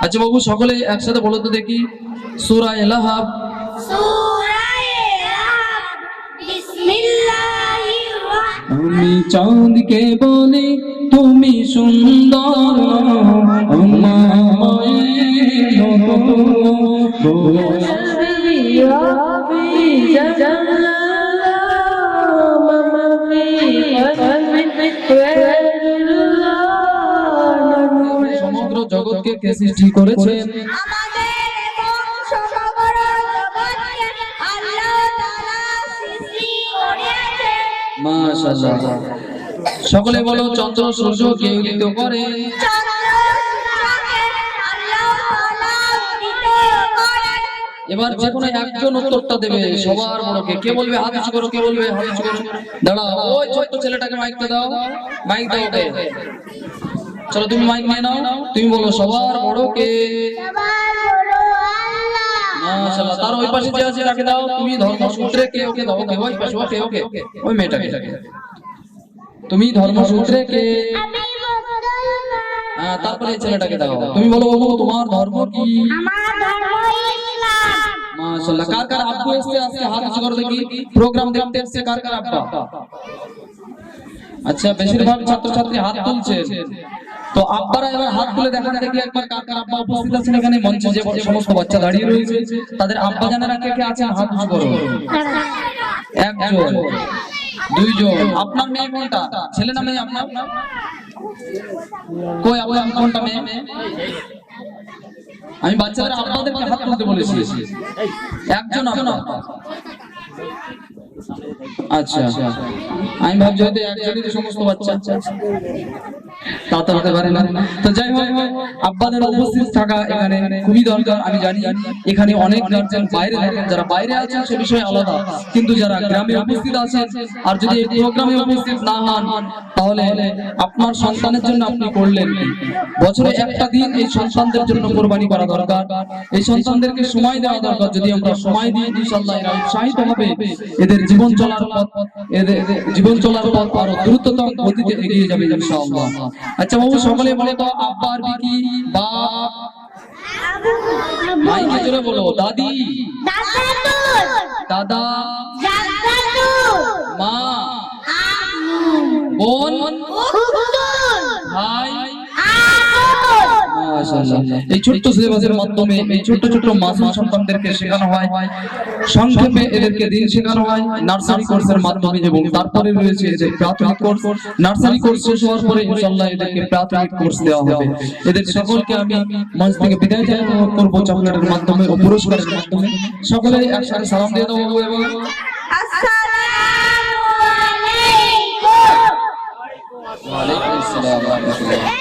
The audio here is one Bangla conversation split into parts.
আচ্ছা বাবু সকলে একসাথে বলো তো দেখি সূরা লাহাব। আমি চাঁদকে বলি তুমি সুন্দর সমগ্র জগৎকে কে সৃষ্টি করেছেন? মাশাআল্লাহ। সকলে বলো চন্দ্র সূর্য কে উদিত করে? এবার যে কোনো একজন উত্তরটা দেবে, সবার বড়কে কে বলবে হাত উঁচু করো, কে বলবে হাত উঁচু করো। দাঁড়াও, ওই ছোট্ট ছেলেটাকে মাইকটা দাও, মাইক দাও ওকে। চলো তুমি মাইক নিয়ে নাও, তুমি বলো সবার বড় কে? মাশাআল্লাহ। তার ওই পাশে যে আছে তাকে দাও, তুমি ধর্মসূত্রে কে? ওকে দাও, ওকে ওই পাশে, ওকে ওকে ওই মেয়েটাকে তুমি ধর্মসূত্রে কে? হ্যাঁ, তারপরে এই ছেলেটাকে দাও, তুমি বলো বাবু তোমার ধর্ম কি? আমার ধর্ম ইসলাম। মাশাআল্লাহ। কার কার আব্বু এসে আজকে হাত উঁচু করো দেখি, প্রোগ্রাম দেখতে এসে কার কার আব্বা? আচ্ছা, বেশিরভাগ ছাত্রছাত্রী হাত তুলছে, তো আব্বারা এবার হাত তুলে দেখান দেখি একবার কার কার আব্বা উপস্থিত আছেন এখানে মঞ্চে। যে সমস্ত বাচ্চা দাঁড়িয়ে রয়েছে তাদের আব্বা জানেরা কে কে আছেন হাত উঁচু করো। একজন, দুইজন। আপনার মেয়ে কোনটা, ছেলে না মেয়ে আপনার? কই আপনার কোনটা মেয়ে? আমি বাচ্চাদের আব্বাদেরকে হাত তুলতে বলেছি। একজন আপনার? আচ্ছা, আমি ভাবছি হয়তো একজনই সমস্ত বাচ্চা, তা তো হতে পারে না। তো যাই হোক, আব্বাদের উপস্থিত থাকা এখানে খুবই দরকার। আমি জানি এখানে অনেক গার্জেন বাইরে থাকেন, যারা বাইরে আছেন সে বিষয়ে আলাদা, কিন্তু যারা গ্রামে উপস্থিত আছেন আর যদি এই প্রোগ্রামে উপস্থিত না হন, তাহলে আপনার সন্তানের জন্য আপনি করলেন কি? বছরে একটা দিন এই সন্তানদের জন্য কোরবানি করা দরকার, এই সন্তানদেরকে সময় দেওয়া দরকার। যদি আমরা সময় দিই ইনশাআল্লাহ এরা উৎসাহিত হবে, এদের জীবন চলার পথ আরো দ্রুততম গতিতে এগিয়ে যাবে ইনশাআল্লাহ। আচ্ছা বাবু সকলে বলো তো আব্বা আরবি কি? বাপ, মাইকে জোরে বলো। দাদি, দাদা, মা, বোন, ভাই। এই ছোট্ট সিলেবাসের মাধ্যমে এই ছোট্ট ছোট্ট মাসুম সন্তানদেরকে শেখানো হয়, সংক্ষেপে এদেরকে দিন শেখানো হয় নার্সারি কোর্সের মাধ্যমে, এবং তারপরে রয়েছে এদের প্রাথমিক কোর্স। নার্সারি কোর্স শেষ হওয়ার পরে ইনশাআল্লাহ এদেরকে প্রাথমিক কোর্স দেওয়া হবে। এদের সকলকে আমি মঞ্চ থেকে বিদায় করব চকলেটের মাধ্যমে ও পুরস্কারের মাধ্যমে। সকলে একসাথে সালাম দিয়ে দেবো এবং আসসালামু আলাইকুম। ওয়া আলাইকুম আসসালাম ওয়া রাহমাতুল্লাহ।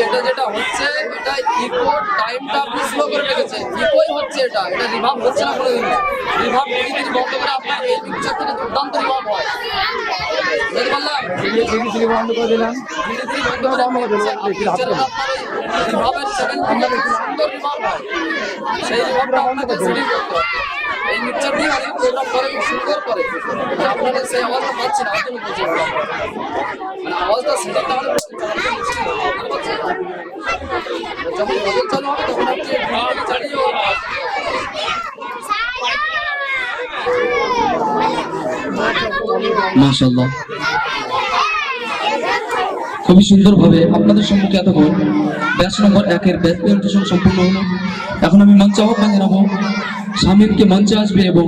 এটা যেটা হচ্ছে এটা ইকো টাইমটা আপনি স্লো করে রেখেছেন, ইকোই হচ্ছে এটা, এটা রিভার্ব হচ্ছে না কোনো দিন। রিভার্ব যদি বন্ধ করে আপনার এই পিকচার থেকে দুর্দান্ত রিভার্ব হয়, বুঝতে পারলাম? ধীরে বন্ধ করে দিলাম, ধীরে বন্ধ করে আপনার রিভার্বের সেকেন্ড সুন্দর রিভার্ব হয়, সেই রিভার্বটা আপনাকে সেটিং করতে হবে। এই মিক্সচার দিয়ে অনেক প্রোগ্রাম করে, খুব সুন্দর করে, আপনাদের সেই আওয়াজটা পাচ্ছি না, হয়তো বলছি মানে আওয়াজটা সেটিংটা আমাদের যখন বদল চালু হবে তখন আপনি চালিয়ে মাশাআল্লাহ খুবই সুন্দরভাবে আপনাদের সম্মুখে এতক্ষণ ব্যাচ নম্বর 1-এর ব্যাচ প্রেজেন্টেশন সম্পূর্ণ হলো। এখন আমি মঞ্চে আহ্বান জানাবো শামীমকে মঞ্চে আসবে এবং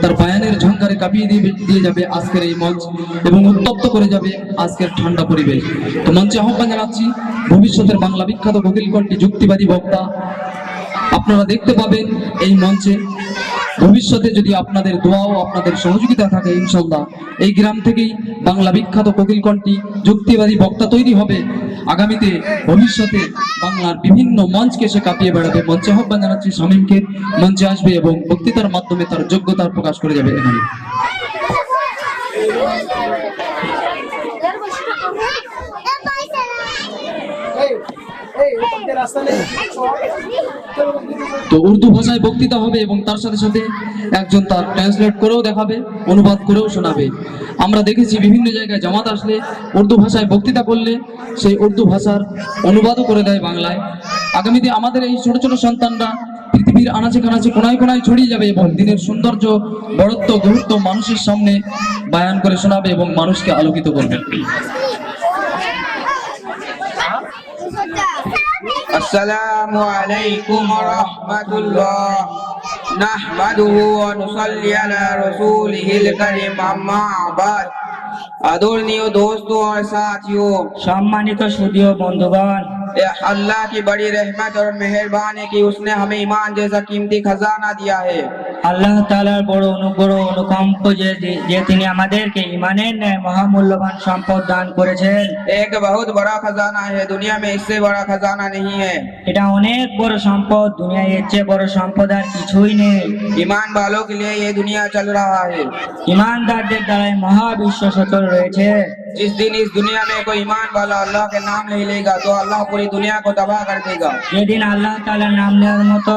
তার বায়ানের ঝংকারে কাঁপিয়ে দিয়ে যাবে আজকের এই মঞ্চ এবং উত্তপ্ত করে যাবে আজকের ঠান্ডা পরিবেশ। তো মঞ্চে আহ্বান জানাচ্ছি ভবিষ্যতের বাংলা বিখ্যাত কোকিল কণ্ঠী যুক্তিবাদী বক্তা আপনারা দেখতে পাবেন এই মঞ্চে। ভবিষ্যতে যদি আপনাদের দোয়া ও আপনাদের সহযোগিতা থাকে ইনশাল্লাহ এই গ্রাম থেকেই বাংলা বিখ্যাত কোকিল কণ্ঠী যুক্তিবাদী বক্তা তৈরি হবে। আগামীতে ভবিষ্যতে বাংলার বিভিন্ন মঞ্চকে সে কাঁপিয়ে বেড়াবে। মঞ্চে আহ্বান জানাচ্ছি শামীমকে, মঞ্চে আসবে এবং বক্তৃতার মাধ্যমে তার যোগ্যতার প্রকাশ করে যাবে এখানে। তো উর্দু ভাষায় বক্তৃতা হবে এবং তার সাথে সাথে একজন তার ট্রান্সলেট করেও দেখাবে, অনুবাদ করেও শোনাবে। আমরা দেখেছি বিভিন্ন জায়গায় জামাত আসলে উর্দু ভাষায় বক্তৃতা করলে সেই উর্দু ভাষার অনুবাদও করে দেয় বাংলায়। আগামীতে আমাদের এই ছোট ছোট সন্তানরা পৃথিবীর আনাচে কানাচে কোনায় কোনায় ছড়িয়ে যাবে এবং দিনের সৌন্দর্য, বড়ত্ব, গুরুত্ব মানুষের সামনে বায়ান করে শোনাবে এবং মানুষকে আলোকিত করবে। السلام عليكم ورحمة الله نحمده ونصلي على رسوله الكريم أما بعد आदरणीय दोस्तों और साथियों, সম্মানিত সুধীয় বন্ধুগণ, अल्लाह की बड़ी रहमत और मेहरबान है कि उसने हमें ईमान जैसा कीमती खजाना दिया है। আল্লাহ তাআলার বড় অনুগ্রহ অনুকম্প যে তিনি আমাদেরকে ঈমানের ন্যায় মহামূল্যবান সম্পদ দান করেছেন। एक बहुत बड़ा खजाना है, दुनिया में इससे बड़ा खजाना नहीं है। এটা অনেক বড় সম্পদ, দুনিয়ায় এর চেয়ে বড় সম্পদ আর কিছুই নেই। ईमान वालों के लिए ये दुनिया चल रहा है। ঈমানদারদের দ্বারাই মহাবিশ্ব সচল রয়েছে। जिस दिन इस दुनिया में कोई ईमान वाला अल्लाह के नाम नहीं लेगा तो अल्लाह पूरी दुनिया को तबाह कर देगा। যেদিন আল্লাহ তাআলার নাম নেওয়ার মতো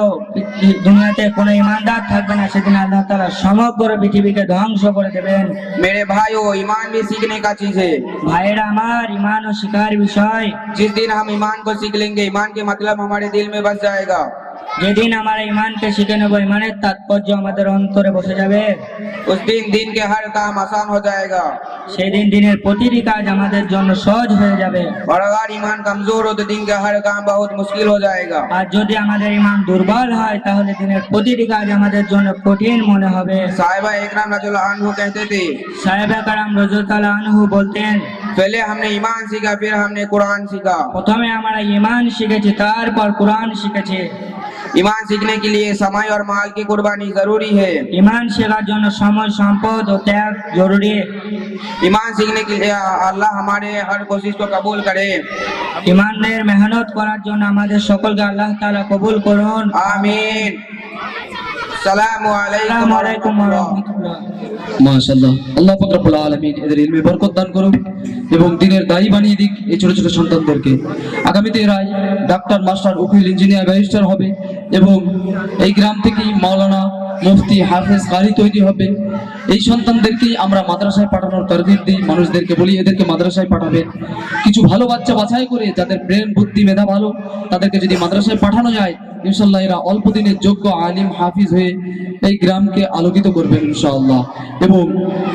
দুনিয়াতে কোনো ঈমানদার থাকবে না, সেদিন আল্লাহ তাআলা সমগ্র পৃথিবীকে ধ্বংস করে দেবেন। मेरे भाइयों, ईमान भी सीखने का चीज है। ভাইয়েরা আমার, ঈমান ও শিখার বিষয়। जिस दिन हम ईमान को सीख लेंगे, ईमान के मतलब हमारे दिल में बस जाएगा। যেদিন আমরা ঈমানকে শিখে নেব, ঈমানের তাৎপর্য আমাদের অন্তরে বসে যাবে, उस दिन दिन के हर काम आसान हो जाएगा। সেদিন দিনের প্রতিটি কাজ আমাদের জন্য সহজ হয়ে যাবে। और अगर ईमान कमजोर हो तो दिन का हर काम बहुत मुश्किल हो जाएगा। আর যদি আমাদের ঈমান দুর্বল হয় তাহলে দিনের প্রতিটি কাজ আমাদের জন্য কঠিন মনে হবে। साहिबा इकराम रज़ियल्लाहु अन्हु कहते थे, সাহেবে কারাম রাদিয়াল্লাহু আনহু বলতেন, पहले हमने ईमान सीखा, फिर हमने कुरान सीखा। প্রথমে আমরা ঈমান শিখেছি, তারপর কুরআন শিখেছি। ईमान सीखने के लिए समय और माल की कुर्बानी जरूरी है। ঈমান শেখার জন্য সময়, সম্পদ ও ত্যাগ জরুরি। ईमान सीखने के लिए अल्लाह हमारे हर कोशिश को कबूल करे। ঈমানের মেহনত করার জন্য আমাদের সকলকে আল্লাহ তাআলা কবুল করুন। आमीन। আসসালামু আসসালামু আলাইকুম আলাইকুম ওয়া ওয়া রাহমাতুল্লাহ। মাশাআল্লাহ, আল্লাহ পাক রব্বুল আলামিন এদের ইলমে বরকত দান করুন এবং দিনের দায়ী বানিয়ে দিক এই ছোট ছোট সন্তানদেরকে। আগামীতে এরা ডাক্তার, মাস্টার, উকিল, ইঞ্জিনিয়ার, ব্যারিস্টার হবে এবং এই গ্রাম থেকেই মাওলানা, মুফতি, হাফেজ, কারি তৈরি হবে। এই সন্তানদেরকেই আমরা মাদ্রাসায় পাঠানোর তরগিব দিই। মানুষদেরকে বলি এদেরকে মাদ্রাসায় পাঠাবেন। কিছু ভালো বাচ্চা বাছাই করে যাদের ব্রেন, বুদ্ধি, মেধা ভালো, তাদেরকে যদি মাদ্রাসায় পাঠানো যায় ইনশাআল্লাহ এরা অল্প দিনের যোগ্য আলিম, হাফিজ হয়ে এই গ্রামকে আলোকিত করবেন ইনশাআল্লাহ। এবং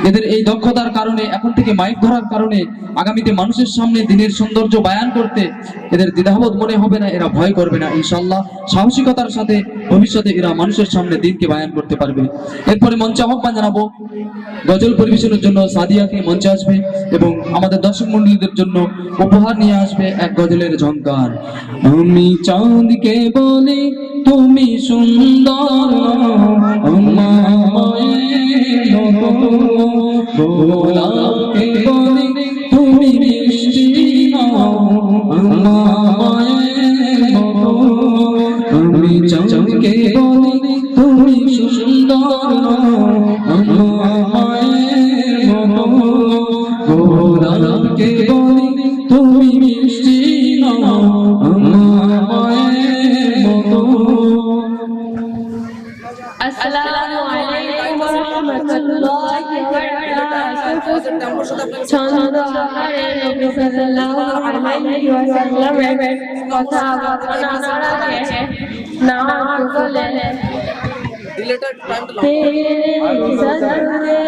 এদের এই দক্ষতার কারণে, এখন থেকে মাইক ধরার কারণে আগামীতে মানুষের সামনে দিনের সৌন্দর্য বায়ান করতে এদের দ্বিধাবোধ মনে হবে না, এরা ভয় করবে না ইনশাআল্লাহ। সাহসিকতার সাথে ভবিষ্যতে এরা মানুষের সামনে দিনকে বায়ান করতে পারবে। এরপরে মঞ্চে আহ্বান জানাবো গজল পরিবেশনের জন্য সাদিয়াকে মঞ্চে আসবে এবং আমাদের দর্শক মণ্ডলীদের জন্য উপহার নিয়ে আসবে এক গজলের ঝংকার। আমি চাঁদকে বলি তুমি সুন্দর, গোলাপকে বলি তুমি মিষ্টি, আমি চাঁদকে বলি তুমি সুন্দর, গোলাপকে বলি তুমি মিষ্টি, আসসালামু আলাইকুম ওয়া রাহমাতুল্লাহি ওয়া বারাকাতুহু। ছন্দ আকারে নবী সাল্লাল্লাহু আলাইহি ওয়াসাল্লামের কথা বর্ণনার আগে নামাজ পড়লে তেরে সদরে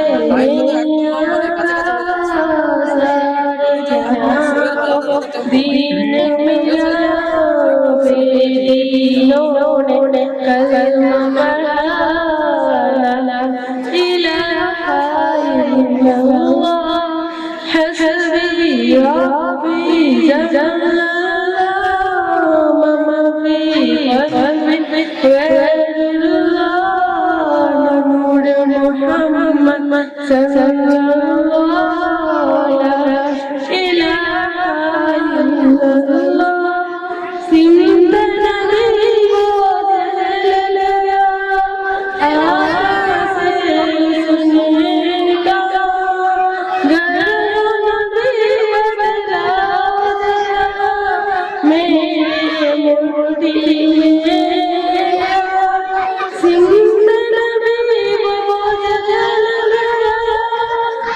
दीन मिला बेदीनों ने कलमा पढ़ा, इलाहा इल्लल्लाह हस्बी रब्बी जल्लल्लाह ममा फी क़ल्बी गैरुल्लाह sallallahu la ilaha illallah simta nabi wo jalala aase sunne ka garo nabi bala mere murti simta nabi wo jalala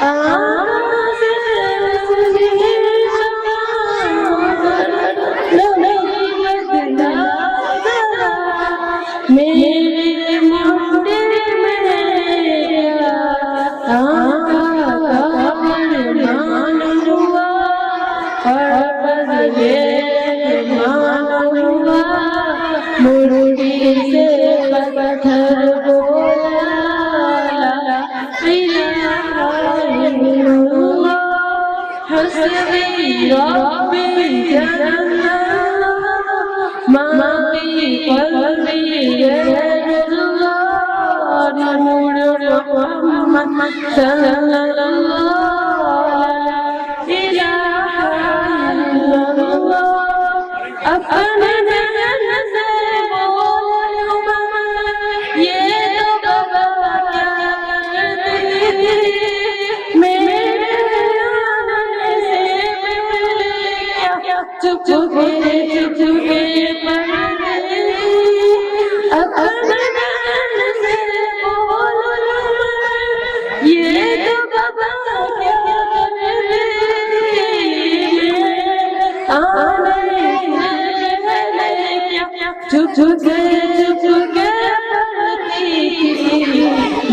aase sunne मेरे मुंडे में मान हुआ बदले मान हुआ मुर्दी से पत्थर बोला हसबी रब्बी जन्नत मा फी क़ल्बी गैरुल्लाह नूर मुहम्मद सल्लल्लाहु इलाहा इल्लल्लाह अपने जहन से बोलो ये तो बाबा क्या करते मेरे आने से पहले क्या चुप चुपे पढ़ते अपने जहन से बोलो ये तो बाबा क्या करते आने से पहले क्या चुप चुपे पढ़ती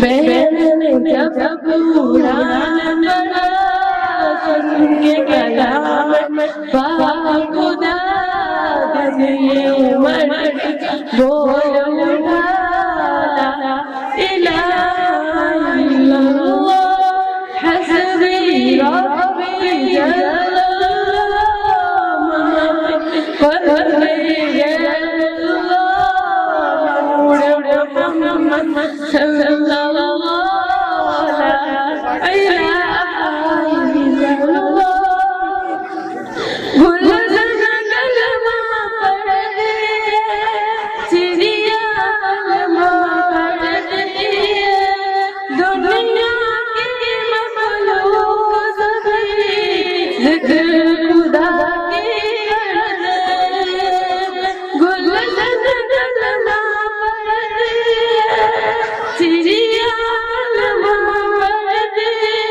बहन ने जब कुरान पढ़ा सुन के कलाम पाक खुदा दिए मन बोल उठा ला इलाहा इल्लल्लाह हस्बी रब्बी जल्लल्लाह मा फी गैरुल्लाह नूर मुहम्मद सल्लल्लाहु ला इलाहा इल्लल्लाह गुलशन कलमा पढ़ दिए चिड़िया कलमा पढ़ दिए दुनिया की मखलूक सभी जिक्र खुदा की करते गुलशन कलमा पढ़ दिए चिड़िया कलमा पढ़ दिए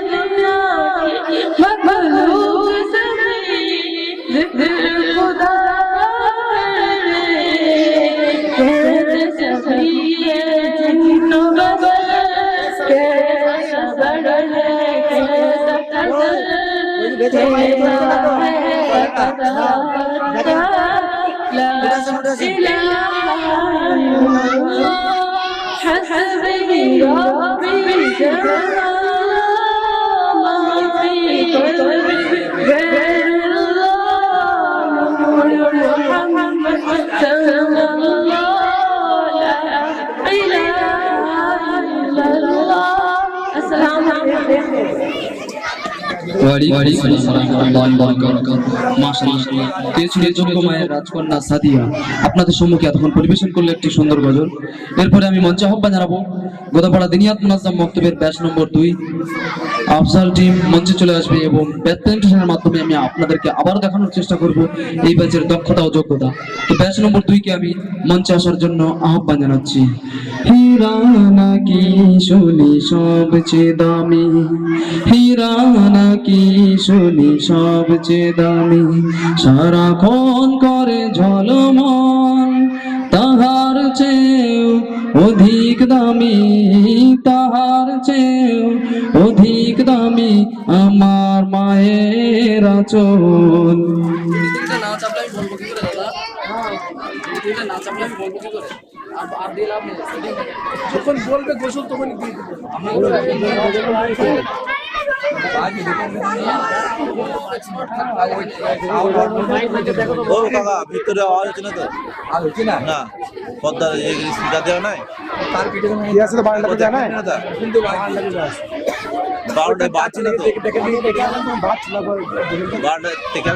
दुनिया की मखलूक सभी जिक्र खुदा करे कैसे सभी है जिन्नो बदल कैसा बदल है कैसा कदर कैसा है पता ला इलाहा इल्लल्लाह हस्बी रब्बी जल्लल्लाह मा फी क़ल्बी गैरुल्लाह नूर मुहम्मद सल्लल्लाहु ला इलाहा इल्लल्लाह अस्सलामु अलैकुम ওয়ালাইকুম আসসালাম ওয়া রাহমাতুল্লাহি মাশাআল্লাহ তেজুড়ে যোগ্য মায়ের রাজকন্যা সাদিয়া আপনাদের সম্মুখে এতক্ষণ পরিবেশন করলে একটি সুন্দর গজল। এরপরে আমি মঞ্চে আহ্বান জানাবো গোদাপাড়া দিনিয়াত মুনাজ্জাম মক্তবের ব্যাচ নম্বর 2 আফজাল টিম মঞ্চে চলে আসবে এবং প্রেজেন্টেশনের মাধ্যমে আমি আপনাদেরকে আবার দেখানোর চেষ্টা করব এই ব্যাচের দক্ষতা ও যোগ্যতা। তো ব্যাচ নম্বর 2 কে আমি মঞ্চে আসার জন্য আহ্বান জানাচ্ছি। হীরা নাকি শুনি সবচেয়ে দামি, হীরা নাকি শুনি সবচেয়ে দামি, সারাক্ষণ করে ঝলমল, তাহার চেয়েও অধিক দামি, তাহার চেয়েও অধিক দামি আমার মায়ের আঁচল। যখন বলবে গোসল তখন ও কাকা ভিতরে আওয়াজ হচ্ছে না তো? না পদ্মার স্পিকার দেওয়া নাই, বারোটায় বাজছে না তো, বারোটায় থেকে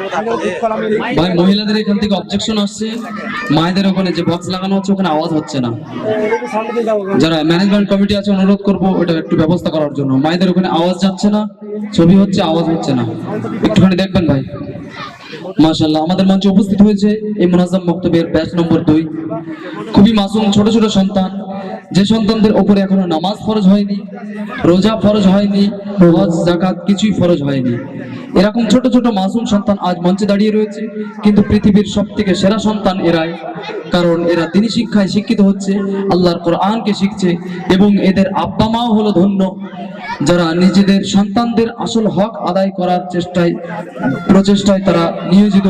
ভাই মহিলাদের এখান থেকে অবজেকশন আসছে, মায়েদের ওখানে যে বক্স লাগানো হচ্ছে ওখানে আওয়াজ হচ্ছে না। যারা ম্যানেজমেন্ট কমিটি আছে অনুরোধ করবো এটা একটু ব্যবস্থা করার জন্য। মায়েদের ওখানে আওয়াজ যাচ্ছে না, ছবি হচ্ছে আওয়াজ হচ্ছে না, একটুখানি দেখবেন ভাই। মাশাআল্লাহ, আমাদের মঞ্চে উপস্থিত হয়েছে এই মুনাজ্জাম বক্তব্যের ব্যাচ নম্বর 2, খুবই মাসুম ছোট ছোট সন্তান, যে সন্তানদের উপরে এখনো নামাজ ফরজ হয়নি, রোজা ফরজ হয়নি, হজ যাকাত কিছুই ফরজ হয়নি, এরকম ছোট ছোট মাসুম সন্তান আজ মঞ্চে দাঁড়িয়ে রয়েছে। কিন্তু পৃথিবীর সবথেকে সেরা সন্তান এরাই, কারণ এরা দ্বীনি শিক্ষায় শিক্ষিত হচ্ছে, আল্লাহর কোরআনকে শিখছে, এবং এদের আব্বা মাও হলো ধন্য যারা নিজেদের সন্তানদের আসল হক আদায় করার প্রচেষ্টায় তারা নিয়োজিত।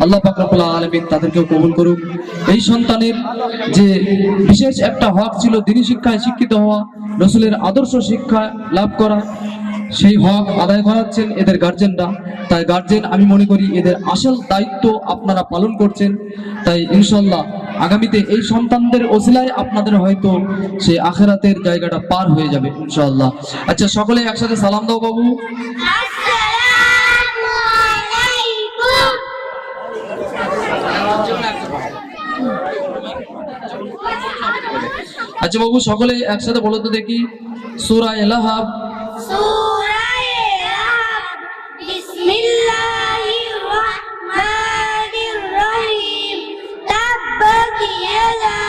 আল্লাহ পাক রব্বুল আলামিন তাদেরকেও কবুল করুক। এই সন্তানের যে বিশেষ একটা হক ছিল দ্বীনি শিক্ষায় শিক্ষিত হওয়া, রাসূলের আদর্শ শিক্ষা লাভ করা, সেই হক আদায় করাচ্ছেন এদের গার্জেনরা। তাই গার্জেন আমি মনে করি এদের আসল দায়িত্ব আপনারা পালন করছেন। তাই ইনশাআল্লাহ আগামীতে এই সন্তানদের ওসিলায় আপনাদের হয়তো সেই আখিরাতের জায়গাটা পার হয়ে যাবে ইনশাআল্লাহ। আচ্ছা, সকলে একসাথে সালাম দাও বাবু। আসসালামু আলাইকুম। আচ্ছা বাবু, সকলে একসাথে বলো তো দেখি সূরা লাহাব। সূরা লাহাব। বিসমিল্লাহির রাহমানির রহিম। তাব্বাত ইয়াদা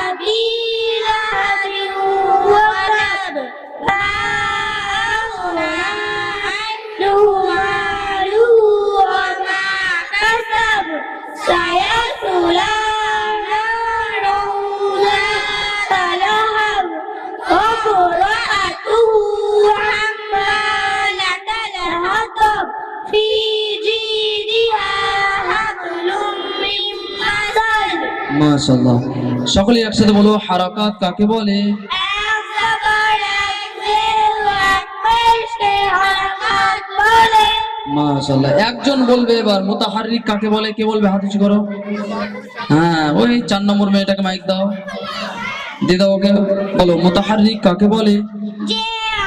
আবি লাহাবিন ওয়া তাব। মা আগনা আনহু মালুহু ওয়া মা কাসাব। সায়াসলা নারান যাতা লাহাব। وامرأته حمالة الحطب في جيدها حبل من مسد। মাশাআল্লাহ, সকলে একসাথে বলো হারাকাত কাকে বলে? মাশাআল্লাহ, একজন বলবে এবার মুতাহাররিক কাকে বলে, কে বলবে? হাত উঁচু করো। হ্যাঁ, ওই 4 নম্বর মেয়েটাকে মাইক দাও, দিয়ে দাও ওকে, বলো মুতাহাররিক কাকে বলে? যে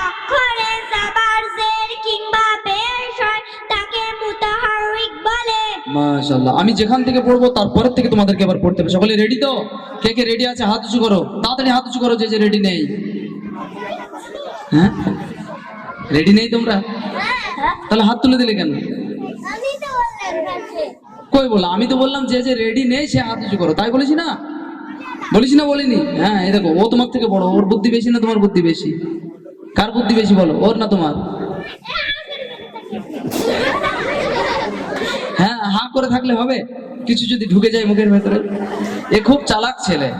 অক্ষরে সাবার জের কিংবা পেশ হয় তাকে মুতাহাররিক বলে। মাশাআল্লাহ, আমি যেখান থেকে পড়বো তারপরের থেকে তোমাদেরকে এবার পড়তে হবে। সকলে রেডি তো? কে কে রেডি আছে হাত উঁচু করো, তাড়াতাড়ি হাত উঁচু করো যে যে রেডি নেই। হ্যাঁ, রেডি নেই তোমরা? তাহলে হাত তুলে দিলে কেন? আমি তো বললাম কই বলো? আমি তো বললাম যে যে রেডি নেই সে হাত উঁচু করো, তাই বলেছি না? বলিস না বলিনি? হ্যাঁ, এই দেখো, ও তোমার থেকে বড়, ওর বুদ্ধি বেশি না তোমার বুদ্ধি বেশি? কার বুদ্ধি বেশি বলো, ওর না তোমার? হ্যাঁ, হা করে থাকলে হবে? কিছু যদি ঢুকে যায় মুখের ভেতরে? এ খুব চালাক ছেলে।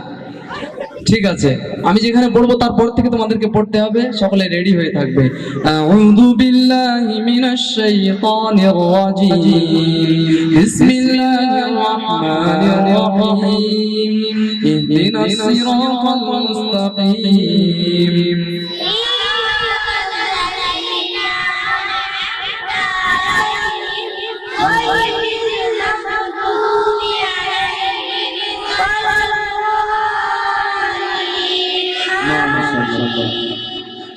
ঠিক আছে, আমি যেখানে পড়বো তারপর থেকে তোমাদেরকে পড়তে হবে। সকলে রেডি হয়ে থাকবে। আউযু বিল্লাহি মিনাশ শাইতানির রাজিম। বিসমিল্লাহির রাহমানির রাহিম। ইহদিনাস সিরাতাল মুস্তাকিম।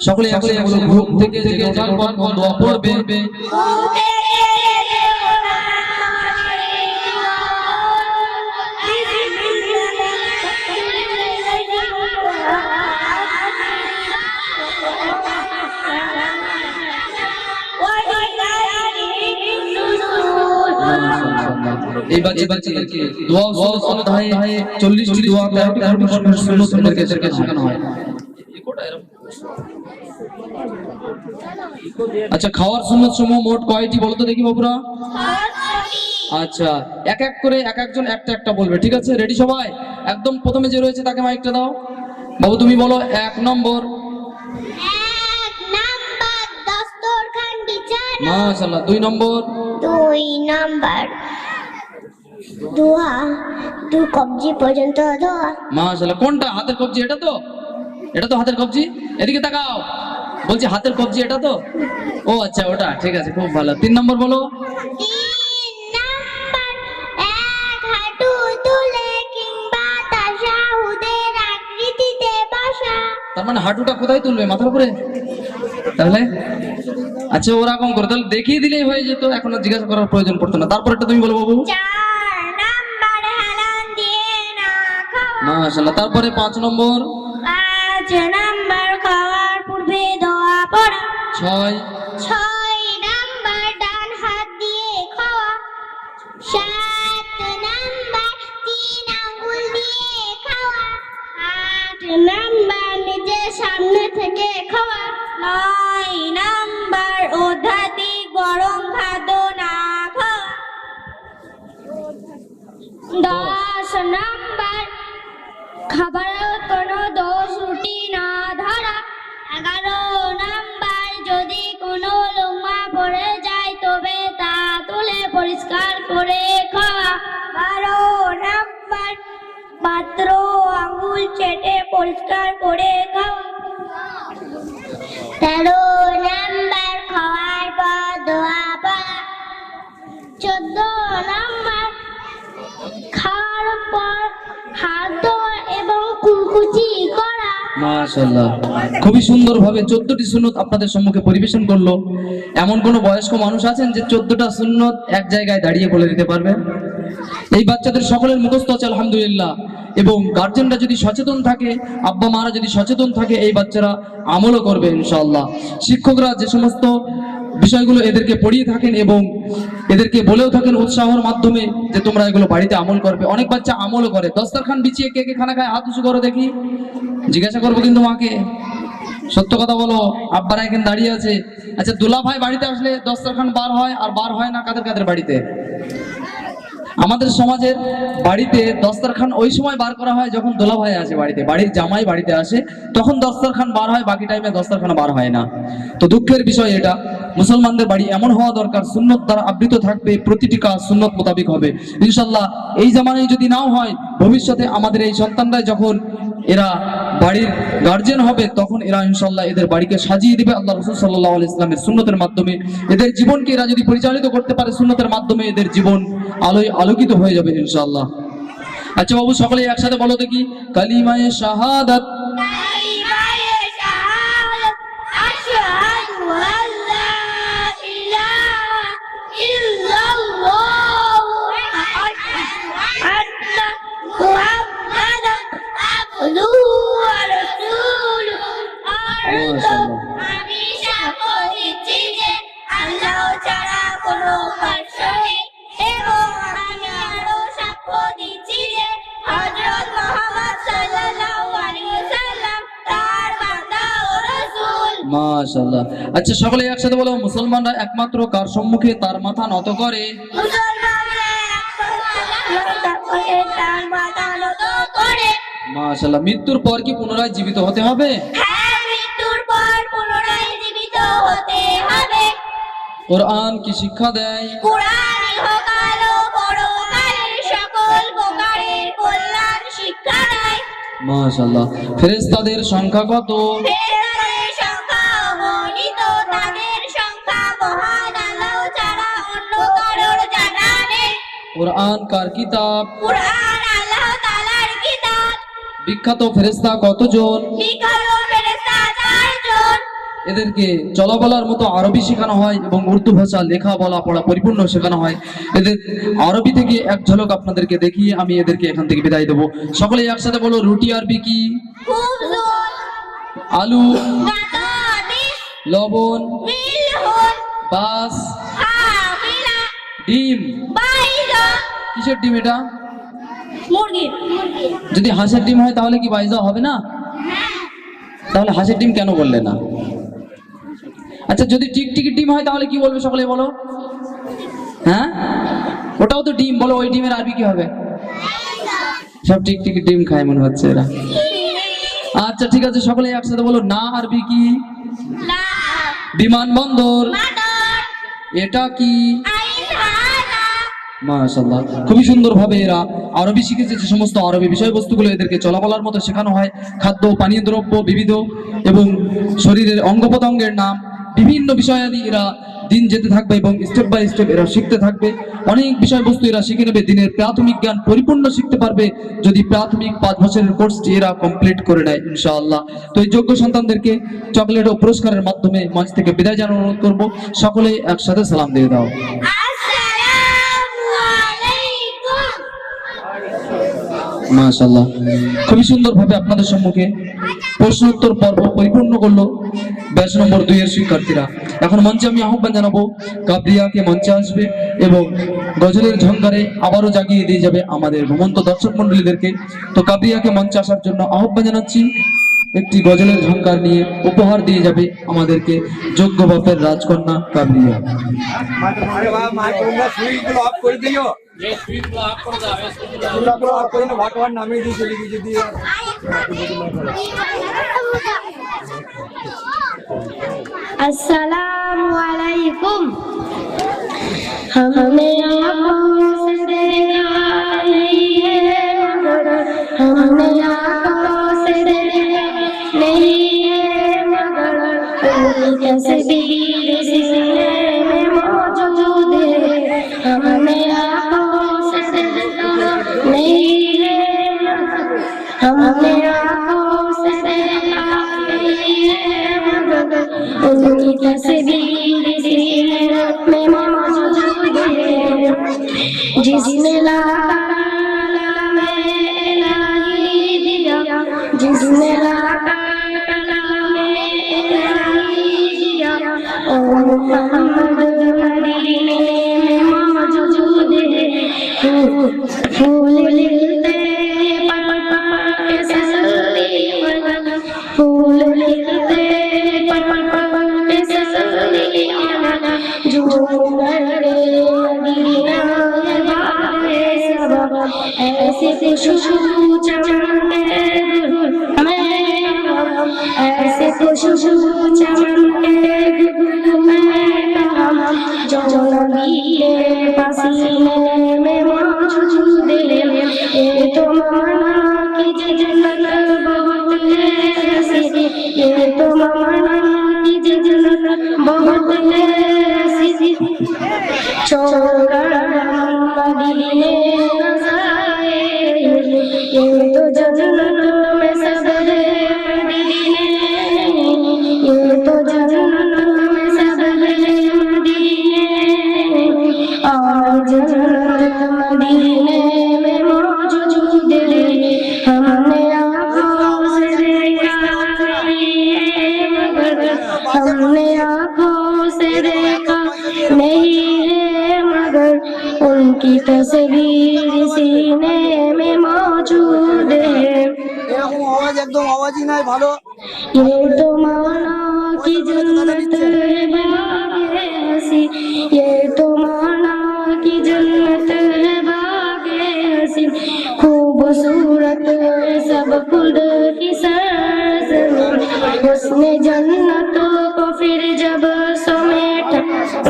সকলে একসাথে বলো, ঘুম থেকে জেগে ওঠার পর কোন দোয়া পড়বে? এই বাচ্চাদেরকে দোয়া সুন্নাত হয়, 40টি দোয়া 13টি সুন্নাত এদেরকে শেখানো হয়। আচ্ছা, খাওয়ার সুন্নাত সমূহ মোট কয়টি বলো তো দেখি বাবুরা? আচ্ছা, এক এক করে এক একজন একটা একটা বলবে, ঠিক আছে? রেডি সবাই? একদম প্রথমে যে রয়েছে তাকে মাইকটা দাও। বাবু তুমি বলো 1 নম্বর। 1 নাম্বার দস্তরখান বিছানা। মাশাআল্লাহ। 2 নম্বর। 2 নাম্বার দোয়া, 2 কবজি পর্যন্ত দোয়া। মাশাআল্লাহ। কোনটা? হাতের কবজি? এটা তো, এটা তো হাতের কবজি। এদিকে তাকাও, বলছি হাতের কবজি এটা তো? ও আচ্ছা, ওটা ঠিক আছে, খুব ভালো। 3 নম্বর বলো। 3 নাম্বার, এক হাঁটু তুলে কিংবা তাশাহুদের আকৃতিতে বসা। তার মানে হাঁটুটা কোথায় তুলবে, মাথার উপরে? তাহলে আচ্ছা, ওরকম করে তাহলে দেখিয়ে দিলেই হয়ে যেত, এখন আর জিজ্ঞাসা করার প্রয়োজন পড়তো না। তারপর একটা তুমি বলো বাবু। 4 নাম্বার, হেলান দিয়ে না খাওয়া। মাশাআল্লাহ। তারপরে 5 নম্বর। 5 নাম্বার, খাওয়ার পূর্বে দোয়া পড়া। 6 6 নাম্বার, ডান হাত দিয়ে খাওয়া। 7 নাম্বার, 3 আঙ্গুল দিয়ে খাওয়া। 8 নাম্বার, নিজের সামনে থেকে খাওয়া। 9 নাম্বার, অত্যাধিক গরম খাদ্য না খাওয়া। 10 নাম্বার, খাবারের কোনো দোষ ত্রুটি না ধরা। 11 নাম্বার, যদি কোনো লোমা পড়ে যায় তবে তা তুলে পরিষ্কার করে খাওয়া। 12 নাম্বার, পাত্র আঙুল চেটে পরিষ্কার করে খাওয়া। 13 নাম্বার, খাওয়ার পর দোয়া পড়া। 14 নাম্বার, খাওয়ার পর হাত ধোয়া এবং কুলকুচি করা। মাশাআল্লাহ, খুবই সুন্দরভাবে 14টি সুন্নত আপনাদের সম্মুখে পরিবেশন করলো। এমন কোন বয়স্ক মানুষ আছেন যে 14টা সুন্নত এক জায়গায় দাঁড়িয়ে বলে দিতে পারবে? এই বাচ্চাদের সকলের মুখস্থ আছে আলহামদুলিল্লাহ। এবং গার্জেনরা যদি সচেতন থাকে, আব্বা মারা যদি সচেতন থাকে, এই বাচ্চারা আমলও করবে ইনশাআল্লাহ। শিক্ষকরা যে সমস্ত বিষয়গুলো এদেরকে পড়িয়ে থাকেন এবং এদেরকে বলেও থাকেন উৎসাহের মাধ্যমে যে তোমরা এগুলো বাড়িতে আমল করবে। অনেক বাচ্চা আমলও করে। দস্তরখান বিছিয়ে কে কে খানা খায়, হাত উঁচু করো দেখি। জিজ্ঞাসা করবো কিন্তু মাকে, সত্য কথা বলো। আব্বারা এখানে দাঁড়িয়ে আছে। আচ্ছা, দুলা ভাই বাড়িতে আসলে দস্তরখান বার হয়, আর বার হয় না কাদের কাদের বাড়িতে? আমাদের সমাজের বাড়িতে দস্তরখান ওই সময় বার করা হয় যখন দোলা ভাই আসে বাড়িতে, বাড়ির জামাই বাড়িতে আসে, তখন দস্তরখান বার হয়, বাকি টাইমে দস্তরখান বার হয় না। তো দুঃখের বিষয় এটা। মুসলমানদের বাড়ি এমন হওয়া দরকার, সুন্নত দ্বারা আবৃত থাকবে, প্রতিটি কাজ সুন্নত মোতাবেক হবে ইনশাআল্লাহ। এই জামানায় যদি নাও হয়, ভবিষ্যতে আমাদের এই সন্তানরা যখন এরা বাড়ির গার্জেন হবে, তখন এরা ইনশাআল্লাহ এদের বাড়িকে সাজিয়ে দিবে আল্লাহ রাসূল সাল্লাল্লাহু আলাইহি ওয়াসাল্লামের সুন্নতের মাধ্যমে। এদের জীবনকে এরা যদি পরিচালিত করতে পারে সুন্নতের মাধ্যমে, এদের জীবন আলোয় আলোকিত হয়ে যাবে ইনশাআল্লাহ। আচ্ছা বাবু, সকলে একসাথে বলো দেখি, কালিমায়ে শাহাদাত। কালিমায়ে শাহাদাত, আশহাদু আল্লা ইলাহা ইল্লাল্লাহ ওয়া আশহাদু আন্না মুহাম্মাদান আবদুহু ওয়া রাসূলুহু। আমি সাক্ষ্য দিচ্ছি যে আল্লাহ ছাড়া কোনো পার্শ্ব নেই, এবং আমি আরো সাক্ষ্য দিচ্ছি যে হযরত মুহাম্মদ সাল্লাল্লাহু আলাইহি ওয়াসাল্লাম তার বান্দা ও রাসূল। মাশাআল্লাহ। আচ্ছা, সকলে একসাথে বলো, মুসলমানরা একমাত্র কার সম্মুখে তার মাথা নত করে? মুসলমানরা তার মাথা নত করে। মাশাআল্লাহ। মৃত্যুর পর কি পুনরায় জীবিত হতে হবে? হ্যাঁ, মৃত্যুর পর পুনরায় জীবিত হতে হবে। কোরআন কি শিক্ষা দেয়? কুরআন ইহকাল ও পরকালের সকল প্রকারের কল্যাণ শিক্ষা দেয়। মাশাআল্লাহ। ফেরেশতাদের সংখ্যা কত? ফেরেশতাদের সংখ্যা অগণিত, তাদের সংখ্যা মহান আল্লাহ ছাড়া অন্য কারোর জানা নেই। কোরআন কার কিতাব? কুরআন আল্লাহ তাআলার কিতাব। বিখ্যাত ফেরেশতা কতজন? বিখ্যাত ফেরেশতা 4 জন। এদেরকে চলাবলার মতো আরবি শেখানো হয় এবং উর্দু ভাষা লেখা বলা পড়া পরিপূর্ণ শেখানো হয়। এদের আরবি থেকে এক ঝলক আপনাদেরকে দেখিয়ে আমি এদেরকে এখান থেকে বিদায় দেবো। সকলে একসাথে বলো, রুটি আরবি কি? খুবজুল, আলু, বাতাবিস, লবণ, মিলহুন, বাস, হামিলা, ডিম। বাইজা। কিসের ডিম এটা? মুরগি। যদি হাঁসের ডিম হয় তাহলে কি বাইজা হবে না? তাহলে হাঁসের ডিম কেন বললে না? আচ্ছা, যদি টিকটিকি ডিম হয় তাহলে কি বলবে সকলে বলো? হ্যাঁ, ওটাও তো ডিম, বলো ওই ডিমের আরবি কি হবে? সব টিকটিকি ডিম খায় মনে হচ্ছে এরা। আচ্ছা ঠিক আছে, সকলে একসাথে বলো, না আরবি কি? লা, বিমানবন্দর। মাদর, এটা কি? আইনহানা, মাশাআল্লাহ, খুবই সুন্দর ভাবে এরা আরবি শিখেছে। যে সমস্ত আরবি বিষয়বস্তুগুলো এদেরকে চলাবলার মতো শেখানো হয়, খাদ্য পানীয় দ্রব্য বিবিধ এবং শরীরের অঙ্গ প্রত্যঙ্গের নাম, বিভিন্ন বিষয়াদি এরা দিন যেতে থাকবে এবং স্টেপ বাই স্টেপ এরা শিখতে থাকবে। অনেক বিষয়বস্তু এরা শিখে নেবে, দিনের প্রাথমিক জ্ঞান পরিপূর্ণ শিখতে পারবে যদি প্রাথমিক 5 বছরের কোর্সটি এরা কমপ্লিট করে নেয় ইনশাআল্লাহ। তো এই যোগ্য সন্তানদেরকে চকলেট ও পুরস্কারের মাধ্যমে মঞ্চ থেকে বিদায় জানানোর অনুরোধ করবো। সকলে একসাথে সালাম দিয়ে দাও। আসসালামু আলাইকুম। মাশাআল্লাহ, খুবই সুন্দরভাবে আপনাদের সম্মুখে প্রশ্নোত্তর পর্ব পরিপূর্ণ করলো ব্যাচ নম্বর 2 এর শিক্ষার্থীরা। এখন মঞ্চে আমি আহ্বান জানাবো কাবরিয়াকে মঞ্চে আসবে এবং গজলের ঝঙ্কারে আবারও জাগিয়ে দিয়ে যাবে আমাদের ঘুমন্ত দর্শক মন্ডলীদেরকে। তো কাবরিয়াকে মঞ্চে আসার জন্য আহ্বান জানাচ্ছি। একটি গজলের ঝঙ্কার নিয়ে উপহার দিয়ে যাবে আমাদেরকে যোগ্য বাপের রাজকন্যা কাবরিয়া। अस्सलामु अलैकुम। हमने आँखों से देखा नहीं है मगर, हमने आँखों से देखा नहीं है मगर, उनकी तस्वीर सीने में मौजूद है। हमने आँखों से देखा नहीं है मगर, हमने आँखों से देखा नहीं है मगर, उनकी तस्वीर सीने में मौजूद है। जिसने लाला में इलाही दिया, जिसने लाला में इलाही दिया, ओ मोहम्मद मदीने में मौजूद है। फूल खिलते पल पल ससली वाला, फूल खिलते पल पल ससली वाला, जो मरे मदीना ये बात है सब, ऐसे खुशबू चमके हमें, ऐसे खुशबू चमके हमें, जो नबी के पसीने में मौजूद है। ये तो ममना की जन्नत बहुत है ऐसी, ये तो ममना की जन्नत बहुत है ऐसी, छोड़कर मदीने न जाए, ये तो जन्नत में सब है मदीने, ये तो जन्नत में सब है मदीने, और जन्नत मदीने में मौजूद है। हमने आँखों से देखा नहीं है मगर, हमने आँखों से देखा नहीं है मगर, उनकी तस्वीर सीने में मौजूद है। একদম আওয়াজই নাই ভালো। ये तो मौला की जन्नत है बागे हसी, ये तो मौला की जन्नत है बागे हसी, खूबसूरत है सब खुद की सरजमीन। उसने जन्नत को फिर जब समेट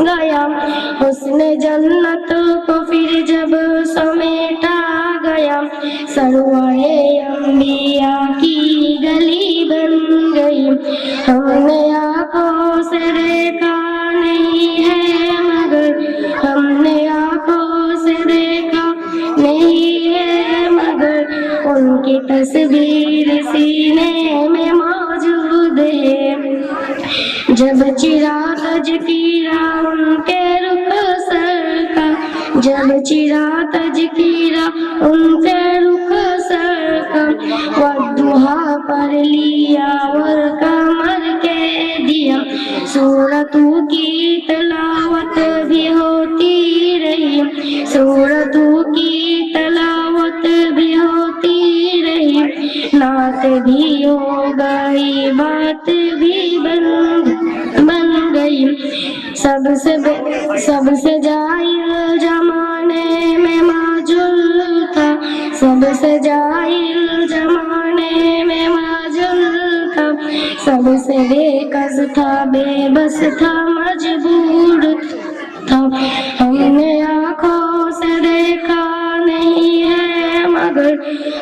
गया, उसने जन्नत को फिर जब समेटा गया, सरवाए अंबिया की गली बन गई। हमने आँखों से देखा नहीं है मगर, हमने आँखों से देखा नहीं है मगर, उनकी तस्वीर सीने में मौजूद है। जब चिराग जकीरा उनके रुख सर का, जब चिराग जकीरा उनके रुख सर का, वद्दुहा पर लिया और कमर के दिया, सूरतों की तलावत भी होती रही, सूरतों की तलावत भी होती रही, नात भी हो गई बात भी बन गई। सबसे जाहिल जमाने में माजुल था, सबसे जाहिल जमाने में माजुल था, सबसे बेकस था बेबस था मजबूर था। हमने आँखों से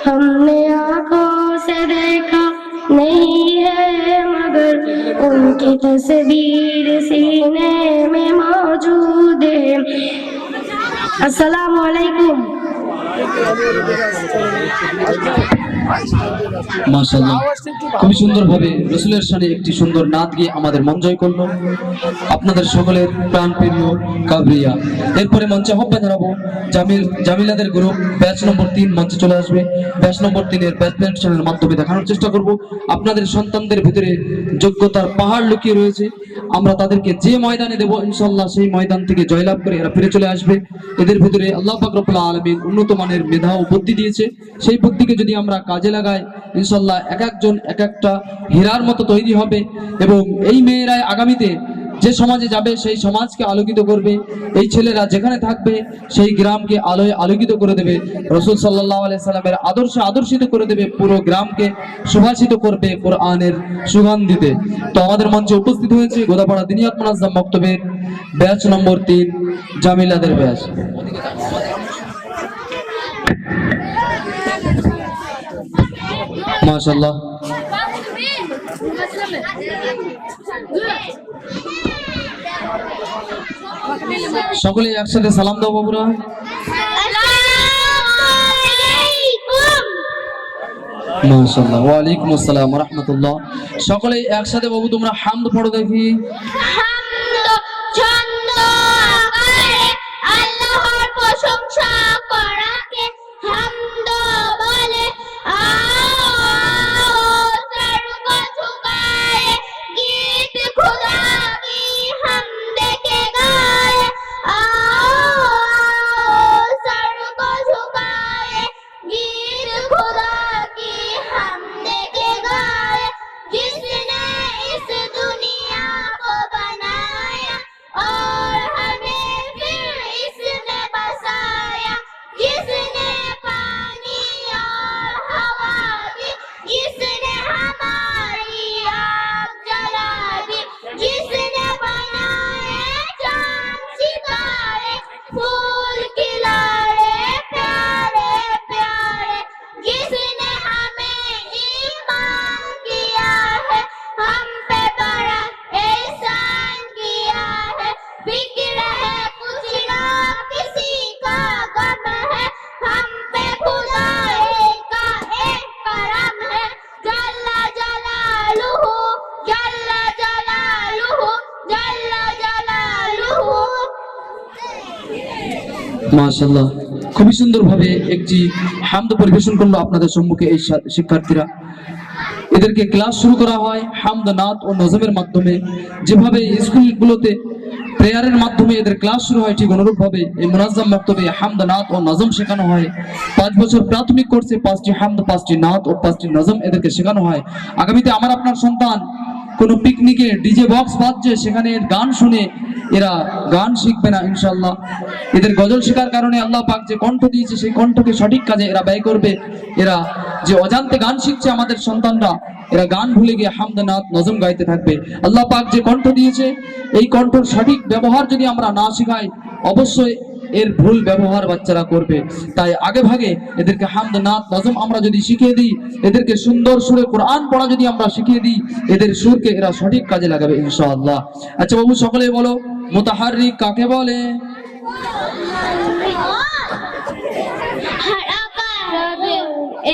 हमने आंखों से देखा नहीं है मगर उनकी तस्वीर सीने में मौजूद है। अस्सलामु अलैकुम। মাশাআল্লাহ, খুবই সুন্দরভাবে রাসূলের শানে একটি সুন্দর নাত গিয়ে আমাদের মন জয় করলো। আপনাদের সকলের প্রাণপ্রিয় কাবরিয়া। এরপরে মঞ্চে আহ্বান জানাবো জামিলাদের গ্রুপ ব্যাচ নম্বর 3 মঞ্চে চলে আসবে। ব্যাচ নম্বর 3 এর প্রেজেন্টেশনের মাধ্যমে দেখানোর চেষ্টা করব আপনাদের সন্তানদের ভিতরে যোগ্যতার পাহাড় লুকিয়ে রয়েছে। আমরা তাদেরকে যে ময়দানে দেব ইনশাআল্লাহ সেই ময়দান থেকে জয়লাভ করে এরা ফিরে চলে আসবে। এদের ভিতরে আল্লাহ পাক রব্বুল আলামিন উন্নত মানের মেধা ও বুদ্ধি দিয়েছে। সেই বুদ্ধিকে যদি আমরা কাজে লাগাই ইনশাআল্লাহ এক একজন এক একটা হীরার মতো তৈরি হবে এবং এই মেয়েরাই আগামীতে যে সমাজে যাবে সেই সমাজকে আলোকিত করবে। এই ছেলেরা যেখানে থাকবে সেই গ্রামকে আলোয় আলোকিত করে দেবে। রাসূল সাল্লাল্লাহু আলাইহি সাল্লামের আদর্শে আদর্শিত করে দেবে, পুরো গ্রামকে সুভাষিত করবে কোরআনের সুগন্ধিতে। তো আমাদের মঞ্চে উপস্থিত হয়েছে গোদাপাড়া দিনিয়াত মুনাজ্জাম মক্তবের ব্যাচ নম্বর 3 জামিলাদের ব্যাচ। মাশাআল্লাহ, সকলে একসাথে সালাম দাও বাবুরা। মাশাআল্লাহ, ওয়া আলাইকুম আসসালাম ওয়া রাহমাতুল্লাহ। সকলে একসাথে বাবু তোমরা হামদ পড়ো দেখি। হামদ ছন্দ আকারে আল্লাহর প্রশংসা করাকে হামদ বলে। आओ सर को झुकाए गीत खुदा की हमद के गाए। आओ सर को झुकाए गीत खुदा की हमद के गाए। जिसने इस दुनिया को बनाया और हमें फिर इसने बसाया। जिसने पानी और हवा दी, जिसने हमारी आग जला दी। जिसने बनाए चांद सितारे फूल खिलाए प्यारे प्यारे। जिसने हमें ईमान किया है, हम पे बड़ा एहसान किया है। फिक्र है कुछ ना किसी का गम है, हम पे खुदा का एक करम है। जल्ला जलालुहु जल्ला जलालुहु जल्ला जलालुहु। মাশাআল্লাহ, খুবই সুন্দরভাবে একটি হামদ পরিবেশন করলো আপনাদের সম্মুখে এই শিক্ষার্থীরা। এদেরকে ক্লাস শুরু করা হয় হামদ, নাত ও নজমের মাধ্যমে। যেভাবে স্কুলগুলোতে প্রেয়ারের মাধ্যমে এদের ক্লাস শুরু হয় ঠিক অনুরূপভাবে এই মুনাজ্জাম মক্তবে হামদ, নাত ও নজম শেখানো হয়। 5 বছর প্রাথমিক কোর্সে 5টি হামদ, 5টি নাত ও 5টি নজম এদেরকে শেখানো হয়। আগামীতে আমার আপনার সন্তান কোনো পিকনিকে ডিজে বক্স বাজছে সেখানে গান শুনে এরা গান শিখবে না ইনশাআল্লাহ। এদের গজল শেখার কারণে আল্লাহ পাক যে কণ্ঠ দিয়েছে সেই কণ্ঠকে সঠিক কাজে এরা ব্যয় করবে। এরা যে অজান্তে গান শিখছে আমাদের সন্তানরা, এরা গান ভুলে গিয়ে হামদ, নাত, নজম গাইতে থাকবে। আল্লাহ পাক যে কণ্ঠ দিয়েছে এই কণ্ঠর সঠিক ব্যবহার যদি আমরা না শেখাই অবশ্যই এর ভুল ব্যবহার বাচ্চারা করবে। তাই আগে ভাগে এদেরকে হামদ, নাত, নজম আমরা যদি শিখিয়ে দিই, এদেরকে সুন্দর সুরে কোরআন পড়া যদি আমরা শিখিয়ে দিই, এদের সুরকে এরা সঠিক কাজে লাগাবে ইনশাআল্লাহ। আচ্ছা বাবু সকলে বলো মুতাহাররিক কাকে বলে?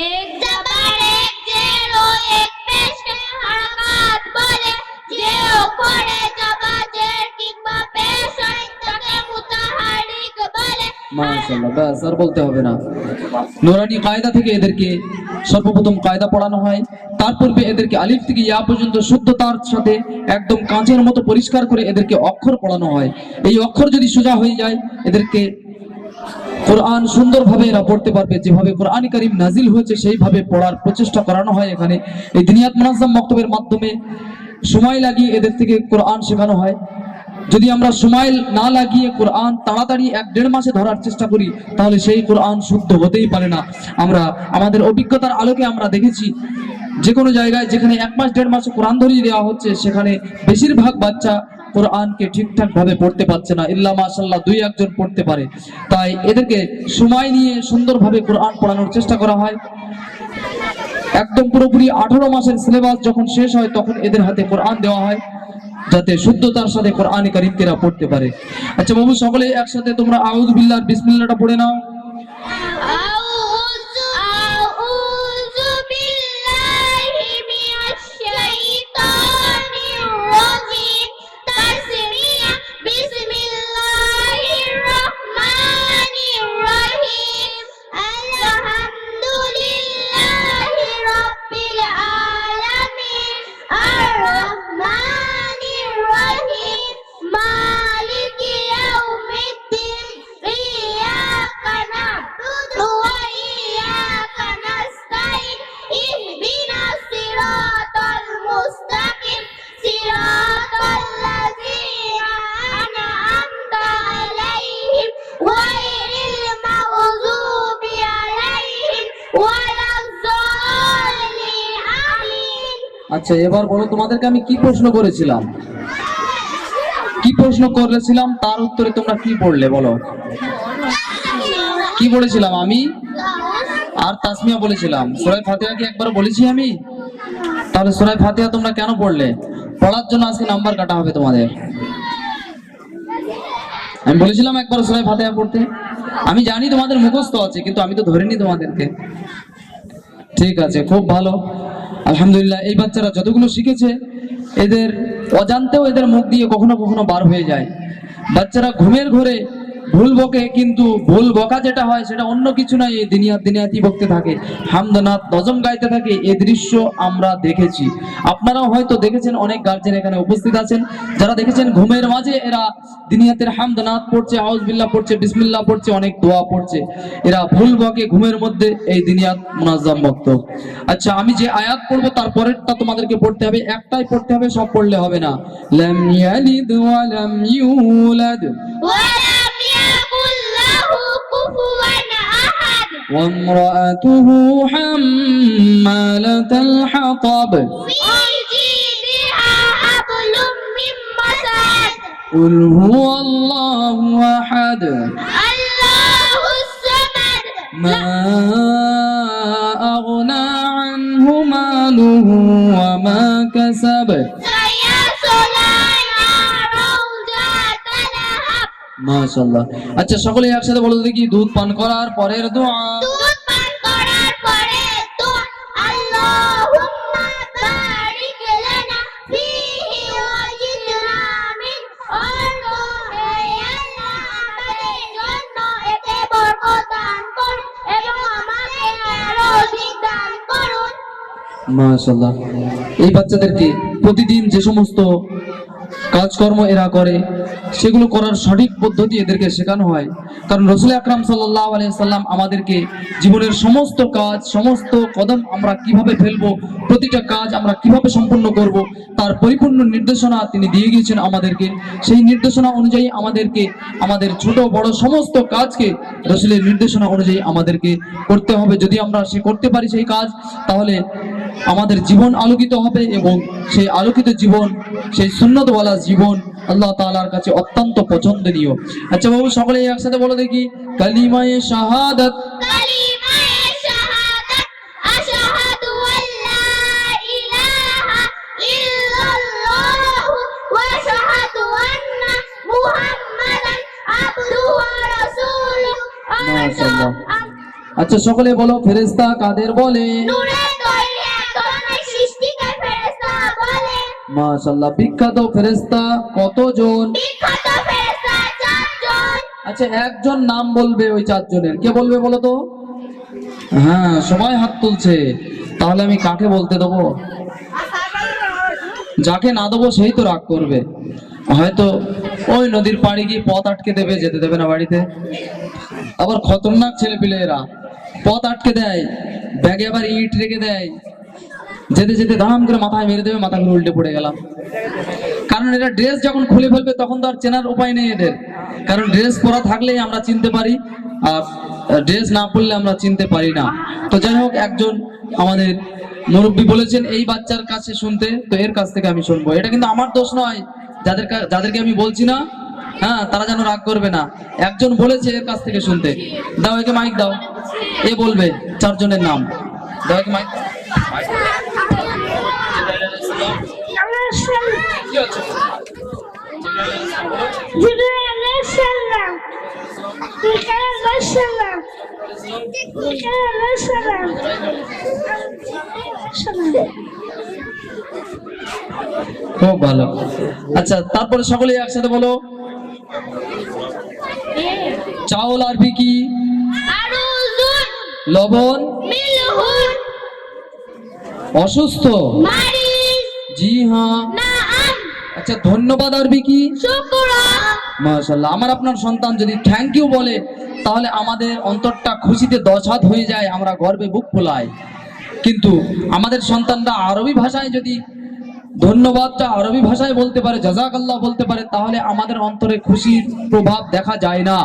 एक जबर एक जेरो एक पेश के हरकत बोले। जेरो खोड़े जबा जेर किंबा पेश হয় তাকে মুতাহারিক বলে। মাশাআল্লাহ, ব্যাস আর বলতে হবে না। নুরানি কায়দা থেকে এদেরকে সর্বপ্রথম কায়দা পড়ানো হয়। তার পূর্বে এদেরকে আলিফ থেকে ইয়া পর্যন্ত শুদ্ধতার সাথে একদম কাঁচের মতো পরিষ্কার করে এদেরকে অক্ষর পড়ানো হয়। এই অক্ষর যদি সোজা হয়ে যায় এদেরকে কোরআন সুন্দরভাবে এরা পড়তে পারবে। যেভাবে কোরআন কারীম নাজিল হয়েছে সেইভাবে পড়ার প্রচেষ্টা করানো হয় এখানে। এই দিনিয়াত মুনাজ্জাম মক্তবের মাধ্যমে সময় লাগিয়ে এদের থেকে কোরআন শেখানো হয়। যদি আমরা সময় না লাগিয়ে কোরআন তাড়াতাড়ি 1-1.5 মাসে ধরার চেষ্টা করি তাহলে সেই কোরআন শুদ্ধ হতেই পারে না। আমরা আমাদের অভিজ্ঞতার আলোকে আমরা দেখেছি যে কোনো জায়গায় যেখানে 1 মাস 1.5 মাসে কোরআন ধরিয়ে দেওয়া হচ্ছে সেখানে বেশিরভাগ বাচ্চা কোরআনকে ঠিকঠাক ভাবে পড়তে পারছে না, ইল্লা মাশাআল্লাহ 2-1 জন পড়তে পারে। তাই এদেরকে সময় নিয়ে সুন্দরভাবে কোরআন পড়ানোর চেষ্টা করা হয়। একদম পুরোপুরি 18 মাসের সিলেবাস যখন শেষ হয় তখন এদের হাতে কোরআন দেওয়া হয়, যাতে শুদ্ধতার সাথে কোরআন কারীম এরা পড়তে পারে। আচ্ছা বাবু, সকলে একসাথে তোমরা আউযু বিল্লাহ বিসমিল্লাহটা পড়ে নাও। আউযু বিল্লাহি মিনাশ শাইতানির রাজিম। তাসমিয়া বিসমিল্লাহির রহমানির রহিম। আলহামদুলিল্লাহি রাব্বিল আলামিন। আর রহমানির রহিম। মালিকি ইয়াউমিদ্দিন। ইয়াকা না'বুদু ওয়া ইয়াকা নাস্তাইন। ইহদিনাস সিরাতাল মুস্তাকিম। সিরাতাল লাযীনা আন'আমতা আলাইহিম গায়রিল মাগযুবি আলাইহিম ওয়ালাদ-দাল্লিন। আমিন। আচ্ছা এবার বলো, তোমাদেরকে আমি কি প্রশ্ন করেছিলাম? কি প্রশ্ন করেছিলাম তার উত্তরে তোমরা কি পড়লে বলো? কি বলেছিলাম আমি? আর তাসমিয়া বলেছিলাম। সূরা ফাতিহা কি একবার বলেছি আমি? তাহলে সূরা ফাতিহা তোমরা কেন পড়লে? পড়ার জন্য আজকে নাম্বার কাটা হবে তোমাদের। আমি বলেছিলাম একবার সূরা ফাতিহা পড়তে। আমি জানি তোমাদের মুখস্থ আছে, কিন্তু আমি তো ধরিনি তোমাদেরকে। ঠিক আছে, খুব ভালো, আলহামদুলিল্লাহ। এই বাচ্চারা যতগুলো শিখেছে এদের অজান্তেও এদের মুখ দিয়ে কখনো কখনো বার হয়ে যায়। বাচ্চারা ঘুমের ঘরে ভুল বকে, কিন্তু ভুল বকা যেটা হয় সেটা অন্য কিছু নয়, এই দিনিয়াতি বকতে থাকে, হামদনাথ নজম গাইতে থাকে। এই দৃশ্য আমরা দেখেছি, আপনারাও হয়তো দেখেছেন। অনেক গার্জেন এখানে উপস্থিত আছেন যারা দেখেছেন ঘুমের মাঝে এরা দিনিয়াতের হামদনাথ পড়ছে, আউযুবিল্লাহ পড়ছে, বিসমিল্লাহ পড়ছে, অনেক দোয়া পড়ছে। এরা ভুল বকে ঘুমের মধ্যে এই দিনিয়াত মুনাজ্জাম বক্ত। আচ্ছা আমি যে আয়াত পড়বো তার পরেরটা তোমাদেরকে পড়তে হবে, একটাই পড়তে হবে, সব পড়লে হবে না। লাম ইয়ালিদ ওয়া লাম ইউলাদ ওয়ালাম ইয়াকুল লাহু কুফুওয়ান আহাদ। وامرأته حمالة الحطب في جيدها حبل من مسد. قل هو الله أحد الله الصمد. ما أغنى عنه ماله وما كسب سيصلى نارا ذات لهب. মাশাআল্লাহ। আচ্ছা সকলে একসাথে বলো দেখি, দুধ পান করার পরের দোয়া। দুধ পান করার পরে তো আল্লাহুম্মা বারিক লানা ফীহি ওয়াজিদনা মিন আল্লাহ আমাদের জন্য এতে বরকত দান করুন এবং আমাকে আরো অধিক দান করুন। মাশাআল্লাহ। এই বাচ্চাদেরকে প্রতিদিন যে সমস্ত কাজকর্ম এরা করে সেগুলো করার সঠিক পদ্ধতি এদেরকে শেখানো হয়, কারণ রাসূল আকরাম সাল্লাল্লাহু আলাইহি সাল্লাম আমাদেরকে জীবনের সমস্ত কাজ, সমস্ত কদম আমরা কিভাবে ফেলবো, প্রতিটা কাজ আমরা কিভাবে সম্পূর্ণ করব, তার পরিপূর্ণ নির্দেশনা তিনি দিয়ে গিয়েছেন আমাদেরকে। সেই নির্দেশনা অনুযায়ী আমাদেরকে আমাদের ছোট বড় সমস্ত কাজকে রাসূলের নির্দেশনা অনুযায়ী আমাদেরকে করতে হবে। যদি আমরা সে করতে পারি সেই কাজ, তাহলে আমাদের জীবন আলোকিত হবে এবং সেই আলোকিত জীবন, সেই সুন্নতওয়ালা জীবন আল্লাহ তাআলার কাছে অত্যন্ত পছন্দনীয়। আচ্ছা বাবু সকলে একসাথে বলো দেখি, কালিমায়ে শাহাদাত। কালিমায়ে শাহাদাত আশহাদু আল্লা ইলাহা ইল্লাল্লাহু ওয়া আশহাদু আন্না মুহাম্মাদান আবদুহু ওয়া রাসূলুহু। মাশাআল্লাহ। আচ্ছা সকলে বলো, ফেরেশতা কাদের বলে? নূরে তৈরি এক ধরনের সৃষ্টিকে ফেরেশতা বলে। মাশাআল্লাহ। বিখ্যাত ফেরেশতা কতজন? বিখ্যাত ফেরেশতা 4 জন। আচ্ছা একজন নাম বলবে ওই 4 জনের, কে বলবে বলো তো? হ্যাঁ সবাই হাত তুলছে, তাহলে আমি কাকে বলতে দেবো? যাকে না দেবো সেই তো রাগ করবে, হয়তো ওই নদীর পাড়ে গিয়ে পথ আটকে দেবে, যেতে দেবে না বাড়িতে। আবার খতরনাক ছেলে পিলে এরা, পথ আটকে দেয়, ব্যাগে আবার ইট রেখে দেয়, যেতে যেতে ধাম করে মাথায় মেরে দেবে, মাথা ঘুরে উল্টে পড়ে গেলাম। কারণ এরা ড্রেস যখন খুলে ফেলবে তখন তো আর চেনার উপায় নেই এদের, কারণ ড্রেস পরা থাকলেই আমরা চিনতে পারি, আর ড্রেস না পরলে আমরা চিনতে পারি না। তো যাই হোক, একজন আমাদের মুরব্বী বলেছেন এই বাচ্চার কাছে শুনতে, তো এর কাছ থেকে আমি শুনবো। এটা কিন্তু আমার দোষ নয়, যাদেরকে আমি বলছি না, হ্যাঁ তারা যেন রাগ করবে না। একজন বলেছে এর কাছ থেকে শুনতে। দাও একে মাইক দাও, এ বলবে 4 জনের নাম। দাও একে মাইক। কি হচ্ছে? জিবরাইল আলাইহিস সালাম, মিকাইল আলাইহিস সালাম, মিকাইল আলাইহিস সালাম, খুব ভালো। আচ্ছা, তারপরে সকলে একসাথে বলো। চাউল আরবি কি? আরুজুন, লবণ। মিলহুন, অসুস্থ। মারিজ, জি হ্যাঁ। নাআম, আচ্ছা, ধন্যবাদ আরবি কি? শুকরা। মাশাআল্লাহ। আমার আপনার সন্তান যদি থ্যাংক ইউ বলে তাহলে আমাদের অন্তরটা খুশিতে 10 হাত হয়ে যায়, আমরা গর্বে বুক ফোলাই। কিন্তু আমাদের সন্তানরা আরবি ভাষায় যদি ধন্যবাদটা আরবি ভাষায় বলতে পারে, জাযাকাল্লাহ বলতে পারে, তাহলে আমাদের অন্তরে খুশির প্রভাব দেখা যায় না।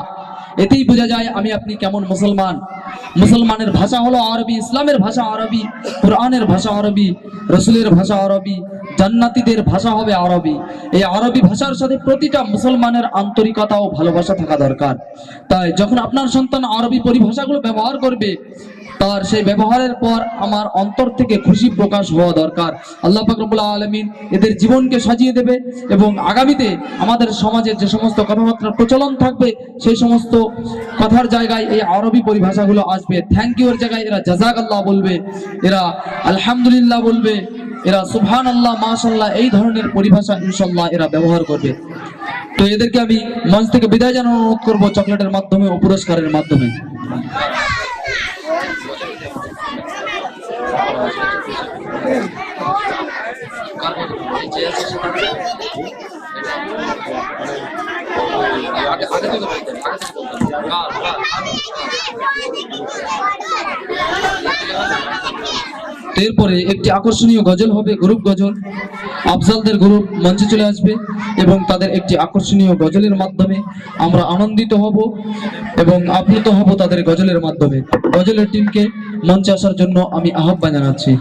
এতেই বোঝা যায় আমি আপনি কেমন মুসলমান। মুসলমানের ভাষা হলো আরবি, ইসলামের ভাষা আরবি, কোরআনের ভাষা আরবি, রসুলের ভাষা আরবি, জান্নাতীদের ভাষা হবে আরবি। এই আরবি ভাষার সাথে প্রতিটা মুসলমানের আন্তরিকতা ও ভালোবাসা থাকা দরকার। তাই যখন আপনার সন্তান আরবি পরিভাষাগুলো ব্যবহার করবে, তার সেই ব্যবহারের পর আমার অন্তর থেকে খুশি প্রকাশ হওয়া দরকার। আল্লাহ পাক রব্বুল আলামিন এদের জীবনকে সাজিয়ে দেবে এবং আগামীতে আমাদের সমাজে যে সমস্ত কথাবার্তার প্রচলন থাকবে সেই সমস্ত কথার জায়গায় এই আরবি পরিভাষাগুলো আসবে। থ্যাংক ইউ এর জায়গায় এরা জাযাকাল্লাহ বলবে, এরা আলহামদুলিল্লাহ বলবে, এরা সুবহানাল্লাহ, মাশাআল্লাহ, এই ধরনের পরিভাষা ইনশাআল্লাহ এরা ব্যবহার করবে। তো এদেরকে আমি মঞ্চ থেকে বিদায় জানানোর অনুরোধ করবো চকলেটের মাধ্যমে ও পুরস্কারের মাধ্যমে। এরপরে একটি আকর্ষণীয় গজল হবে, গ্রুপ গজল। আফজালদের গ্রুপ মঞ্চে চলে আসবে এবং তাদের একটি আকর্ষণীয় গজলের মাধ্যমে আমরা আনন্দিত হব এবং আপ্লুত হব তাদের গজলের মাধ্যমে। গজলের টিমকে মঞ্চে আসার জন্য আমি আহ্বান জানাচ্ছি।